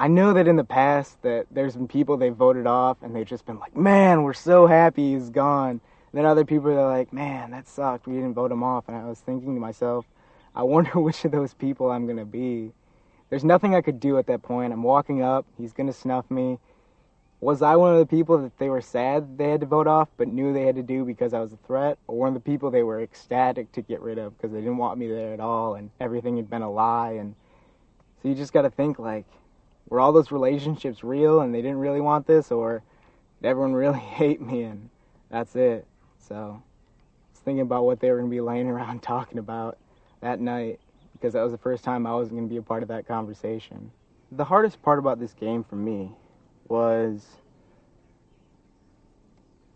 I know that in the past that there's been people they voted off and they've just been like, man, we're so happy he's gone. And then other people are like, man, that sucked, we didn't vote him off. And I was thinking to myself, I wonder which of those people I'm going to be. There's nothing I could do at that point. I'm walking up, he's going to snuff me. Was I one of the people that they were sad they had to vote off but knew they had to do because I was a threat? Or one of the people they were ecstatic to get rid of because they didn't want me there at all and everything had been a lie? And so you just got to think, like, were all those relationships real and they didn't really want this, or did everyone really hate me and that's it? So I was thinking about what they were going to be laying around talking about that night, because that was the first time I wasn't going to be a part of that conversation. The hardest part about this game for me was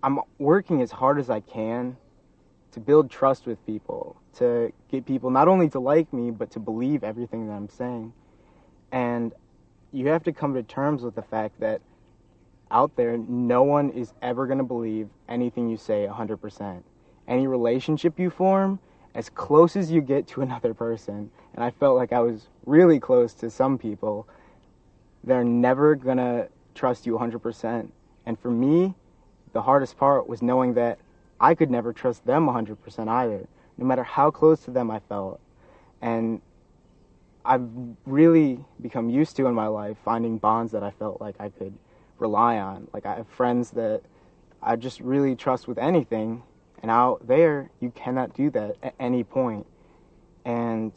I'm working as hard as I can to build trust with people, to get people not only to like me, but to believe everything that I'm saying. And you have to come to terms with the fact that out there, no one is ever going to believe anything you say 100%. Any relationship you form, as close as you get to another person, and I felt like I was really close to some people, they're never going to trust you 100%. And for me, the hardest part was knowing that I could never trust them 100% either, no matter how close to them I felt. And I've really become used to in my life finding bonds that I felt like I could rely on. Like, I have friends that I just really trust with anything, and out there, you cannot do that at any point. And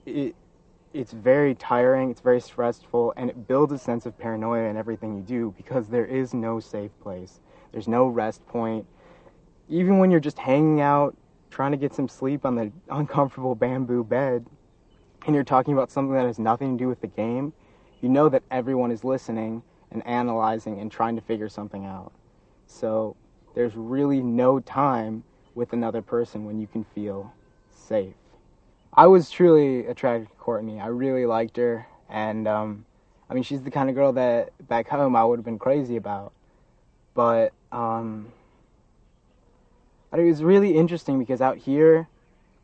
it's very tiring, it's very stressful, and it builds a sense of paranoia in everything you do, because there is no safe place. There's no rest point. Even when you're just hanging out, trying to get some sleep on the uncomfortable bamboo bed, and you're talking about something that has nothing to do with the game, you know that everyone is listening and analyzing and trying to figure something out. So there's really no time with another person when you can feel safe. I was truly attracted to Courtney. I really liked her, and I mean, she's the kind of girl that back home I would have been crazy about. But it was really interesting because out here,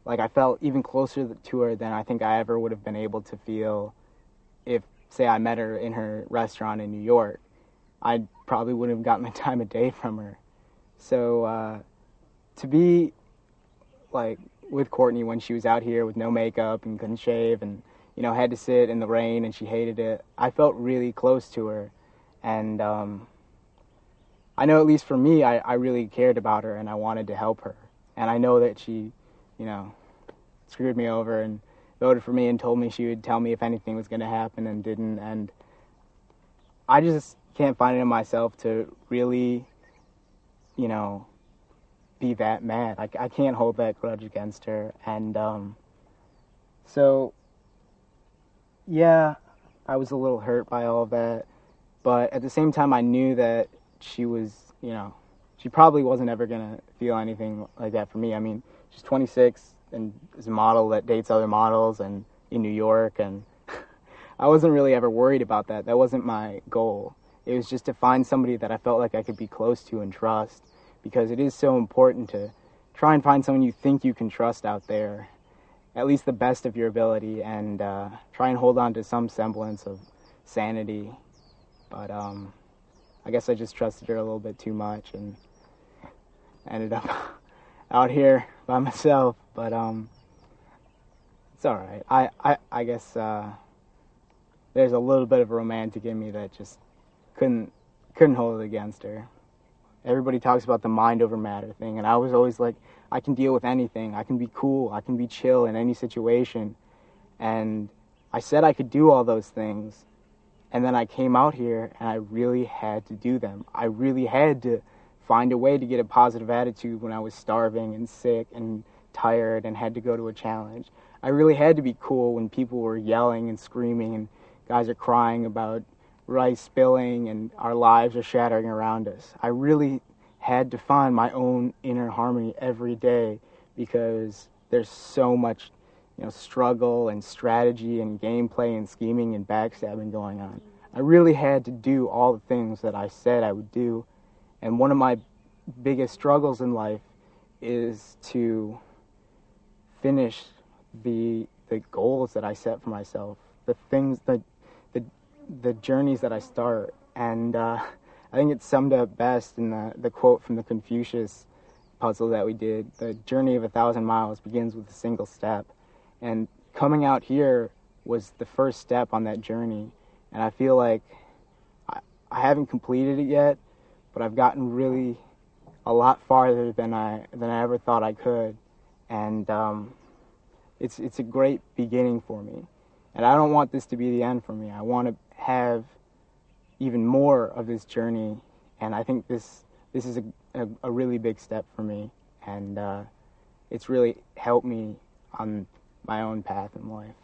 like, I felt even closer to her than I think I ever would have been able to feel if, say, I met her in her restaurant in New York. I probably wouldn't have gotten the time of day from her. So to be, like, with Courtney when she was out here with no makeup and couldn't shave and, you know, had to sit in the rain and she hated it, I felt really close to her. And I know, at least for me, I really cared about her and I wanted to help her. And I know that she, you know, screwed me over and voted for me and told me she would tell me if anything was going to happen and didn't. And I just can't find it in myself to really, you know, be that mad. I can't hold that grudge against her. And so, yeah, I was a little hurt by all of that. But at the same time, I knew that she was, you know, she probably wasn't ever going to feel anything like that for me. I mean, she's 26 and is a model that dates other models and in New York, and I wasn't really ever worried about that. That wasn't my goal. It was just to find somebody that I felt like I could be close to and trust, because it is so important to try and find someone you think you can trust out there, at least the best of your ability, and try and hold on to some semblance of sanity. But I guess I just trusted her a little bit too much and ended up out here by myself. But it's all right. I guess there's a little bit of a romantic in me that just couldn't hold it against her. Everybody talks about the mind over matter thing, and I was always like, I can deal with anything. I can be cool. I can be chill in any situation. And I said I could do all those things. And then I came out here and I really had to do them. I really had to find a way to get a positive attitude when I was starving and sick and tired and had to go to a challenge. I really had to be cool when people were yelling and screaming and guys are crying about rice spilling and our lives are shattering around us. I really had to find my own inner harmony every day, because there's so much, you know, struggle and strategy and gameplay and scheming and backstabbing going on. I really had to do all the things that I said I would do. And one of my biggest struggles in life is to finish the goals that I set for myself, the things that the journeys that I start. And I think it's summed up best in the quote from the Confucius puzzle that we did. The journey of 1,000 miles begins with a single step. And coming out here was the first step on that journey. And I feel like I haven't completed it yet, but I've gotten really a lot farther than I ever thought I could. And it's a great beginning for me. And I don't want this to be the end for me. I want to have even more of this journey. And I think this is a really big step for me. And it's really helped me on my own path in life.